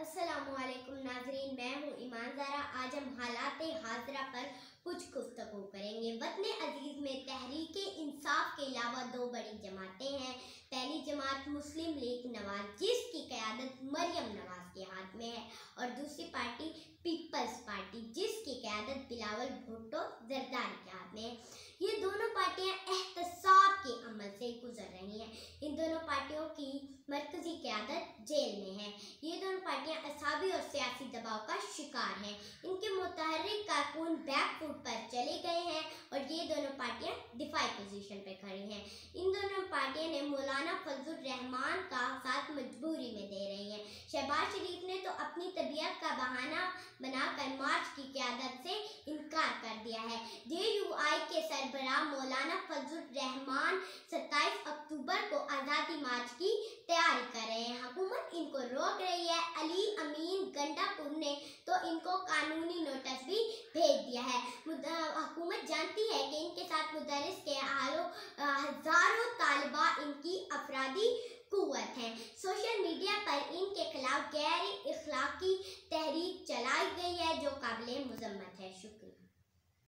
अस्सलामुअलैकुम नाज़रीन, मैं हूँ ईमान ज़ारा। आज हम हालात हाज़िरा पर कुछ गुफ्तगू करेंगे। वतन अजीज़ में तहरीक इंसाफ के अलावा दो बड़ी जमातें हैं। पहली जमात मुस्लिम लीग नवाज, जिसकी क़यादत मरियम नवाज के हाथ में है, और दूसरी पार्टी पीपल्स पार्टी, जिसकी क़यादत बिलावल भुट्टो ज़रदारी के हाथ में है। ये दोनों पार्टियां एहतसाब के अमल से गुजर रही हैं। इन दोनों पार्टियों की मरकजी क़यादत जेल में है। ये दोनों पार्टियां असाबी और सियासी दबाव का शिकार हैं। इनके मुतहर्रिक कारकुन बैक फुट पर चले गए हैं और ये दोनों पार्टियां डिफाई पोजीशन पर खड़ी हैं। इन दोनों पार्टियों ने मौलाना फजलुर रहमान का साथ मजबूरी में दे रही हैं। शहबाज शरीफ ने तो अपनी तबीयत का बहाना बनाकर मार्च की क़यादत से इनकार कर दिया है। JUI के सरबराह मौलाना फजलुर रहमान 27 अक्टूबर को आज़ादी मार्च की तैयारी कर रहे हैं। हुकूमत इनको रोक रही है। अली अमीन गंडापुर ने तो इनको कानूनी नोटिस भी भेज दिया है। हुकूमत जानती है कि इनके साथ मुदर्रिस के हजारों तालिबा इनकी अफरादी कुव्वत हैं। सोशल मीडिया पर इनके खिलाफ गैर इखलाकी तहरीक चलाई गई है जो काबिल मुज़म्मत है। शुक्रिया।